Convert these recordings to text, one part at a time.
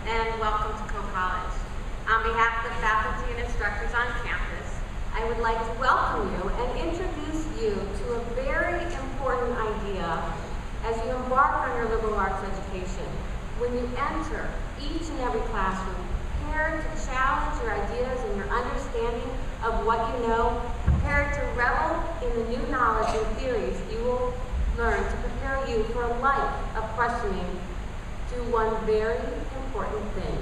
and welcome to Coe College. On behalf of the faculty and instructors on campus, I would like to welcome you and introduce you to a very important idea as you embark on your liberal arts education. When you enter each and every classroom, prepare to challenge your ideas and your understanding of what you know, prepare to revel in the new knowledge and theories you will learn to prepare you for a life of questioning. Do one very important thing: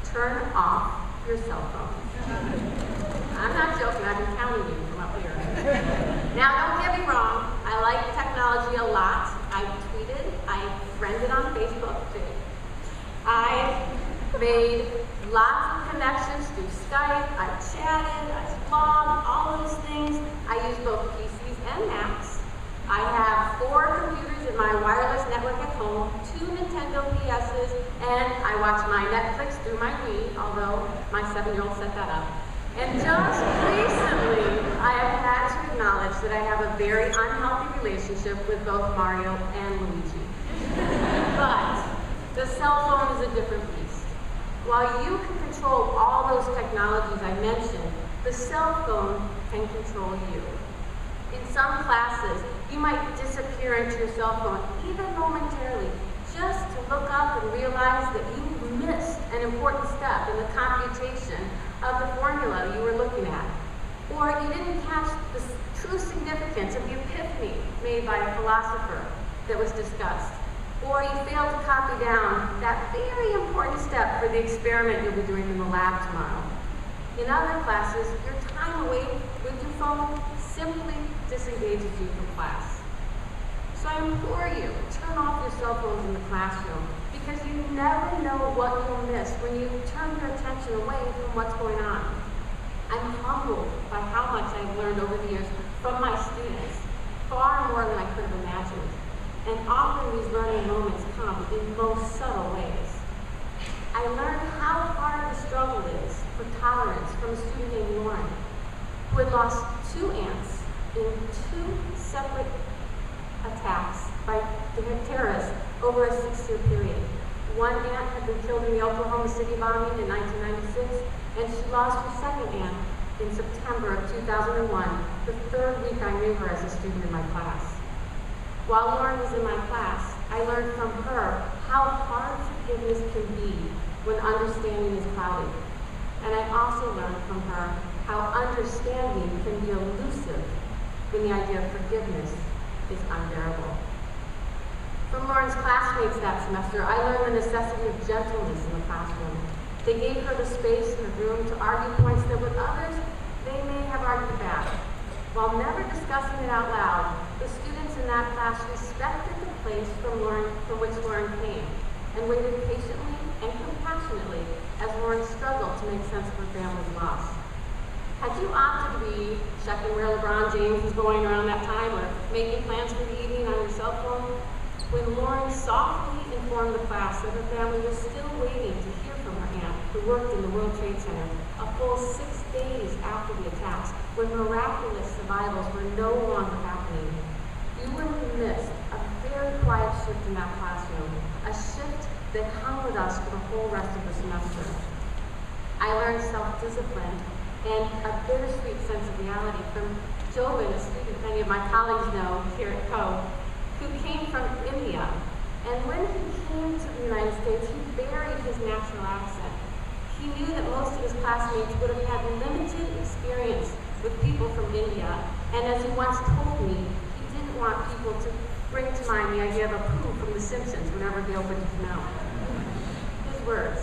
turn off your cell phone. I'm not joking, I've been counting you from up here. Now, don't get me wrong, I like technology a lot. I've tweeted, I've friended on Facebook too. I've made lots of connections through Skype, I've chatted, I've blogged, all those things. I use both PCs and Macs. I have 4 computers in my wireless network at home, 2 Nintendo PSs, and I watch my Netflix through my Wii, although my 7-year-old set that up. And just recently, I have had to acknowledge that I have a very unhealthy relationship with both Mario and Luigi. But the cell phone is a different beast. While you can control all those technologies I mentioned, the cell phone can control you. In some classes, you might disappear into your cell phone, even momentarily, just to look up and realize that you missed an important step in the computation of the formula you were looking at. Or you didn't catch the true significance of the epiphany made by a philosopher that was discussed. Or you failed to copy down that very important step for the experiment you'll be doing in the lab tomorrow. In other classes, your time away with your phone simply disengages you from class. So I implore you, turn off your cell phones in the classroom, because you never know what you'll miss when you turn your attention away from what's going on. I'm humbled by how much I've learned over the years from my students, far more than I could have imagined. And often these learning moments come in most subtle ways. I learned how hard the struggle is for tolerance from a student named Lauren, who had lost 2 aunts in 2 separate attacks by terrorists over a 6-year period. One aunt had been killed in the Oklahoma City bombing in 1996, and she lost her second aunt in September of 2001, the 3rd week I knew her as a student in my class. While Lauren was in my class, I learned from her how hard forgiveness can be when understanding is clouded. And I also learned from her how understanding can be elusive when the idea of forgiveness is unbearable. From Lauren's classmates that semester, I learned the necessity of gentleness in the classroom. They gave her the space in the room to argue points that with others, they may have argued back. While never discussing it out loud, the students in that class respected the place from which Lauren came, and waited patiently and compassionately as Lauren struggled to make sense of her family's loss. Had you opted to be checking where LeBron James was going around that time, or making plans for the evening on your cell phone, when Lauren softly informed the class that her family was still waiting to hear from her aunt, who worked in the World Trade Center, a full 6 days after the attacks, when miraculous survivals were no longer happening, you would have missed a very quiet shift in that classroom, a shift that hung with us for the whole rest of the semester. I learned self-discipline and a bittersweet sense of reality from Jobin, a student many of my colleagues know here at Coe, who came from India. And when he came to the United States, he buried his natural accent. He knew that most of his classmates would have had limited experience with people from India, and as he once told me, he didn't want people to bring to mind the idea of a poo from The Simpsons whenever he opened his mouth. His words.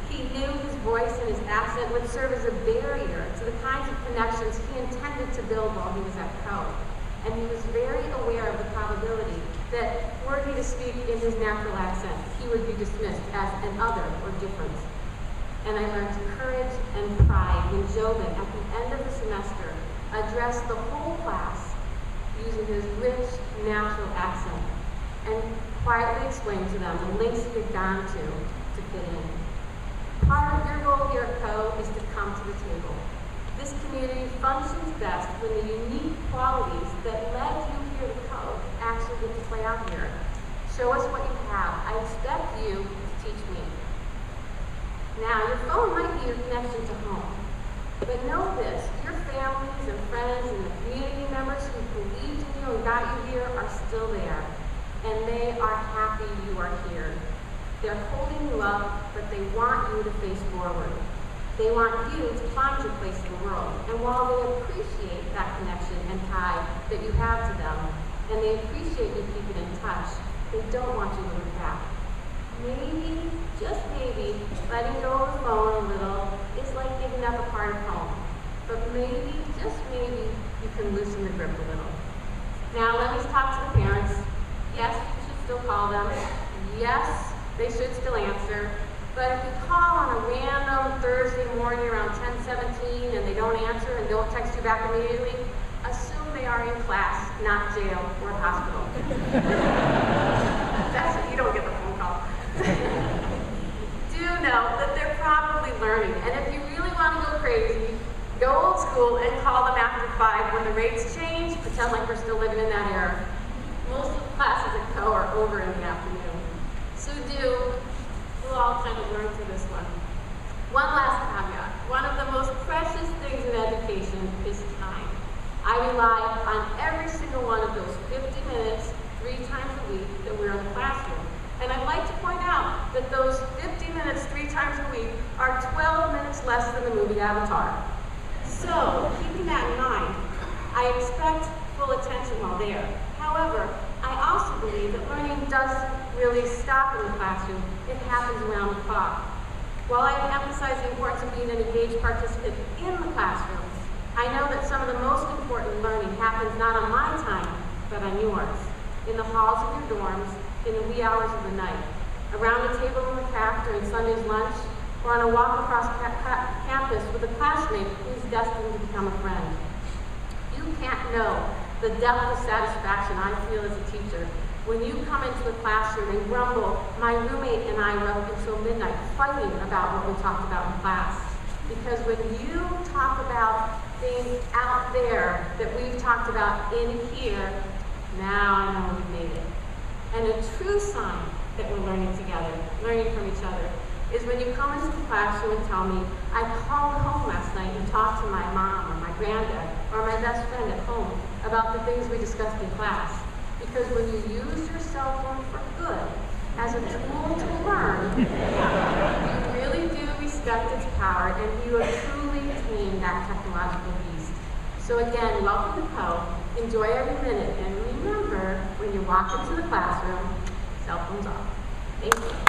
He knew his voice and his accent would serve as a barrier to the kinds of connections he intended to build while he was at Coe. And he was very aware of the probability that were he to speak in his natural accent, he would be dismissed as an other or different. And I learned courage and pride when Jobin, at the end of the semester, addressed the whole class using his rich, natural accent, and quietly explained to them the lengths he had gone to fit in. Part of your role here at Coe is to come to the table. This community functions best when the unique qualities that led you here to Coe actually get to play out here. Show us what you have. I expect you to teach me. Now, your phone might be your connection to home, but know this, your families and friends and the community members who believed in you and got you here are still there, and they are happy you are here. They're holding you up, but they want you to face forward. They want you to find your place in the world, and while they appreciate that connection and tie that you have to them, and they appreciate you keeping in touch, they don't want you to look back. Maybe, just maybe, letting go of the phone a little is like giving up a part of home. But maybe, just maybe, you can loosen the grip a little. Now let me talk to the parents. Yes, you should still call them. Yes, they should still answer. But if you call on a random Thursday morning around 10:17 and they don't answer and don't text you back immediately, assume they are in class, not jail or hospital. You don't get the phone call. Do know that they're probably learning, and if you really want to go crazy, go old school and call them after 5 when the rates change. Pretend like we're still living in that era. Most of the classes at Co are over in the afternoon. So we'll all kind of learn through this one. One last caveat. One of the most precious things in education is time. I rely on every single one of those 50 minutes, 3 times a week that we're in the classroom. And I'd like to point out that those 50 minutes 3 times a week are 12 minutes less than the movie Avatar. So, keeping that in mind, I expect full attention while there. However, I also believe that learning doesn't really stop in the classroom. It happens around the clock. While I emphasize the importance of being an engaged participant in the classroom, I know that some of the most important learning happens not on my time, but on yours. In the halls of your dorms, in the wee hours of the night, around a table in the caf during Sunday's lunch, or on a walk across campus with a classmate who's destined to become a friend. You can't know the depth of satisfaction I feel as a teacher when you come into a classroom and grumble, my roommate and I were up until midnight fighting about what we talked about in class. Because when you talk about things out there that we've talked about in here, now I know we've made it. And a true sign that we're learning together, learning from each other, is when you come into the classroom and tell me, I called home last night and talked to my mom or my granddad or my best friend at home about the things we discussed in class. Because when you use your cell phone for good, as a tool to learn, you really do respect its power and you have truly tamed that technological beast. So again, welcome to Co. Enjoy every minute, and remember, when you walk into the classroom, cell phones off. Thank you.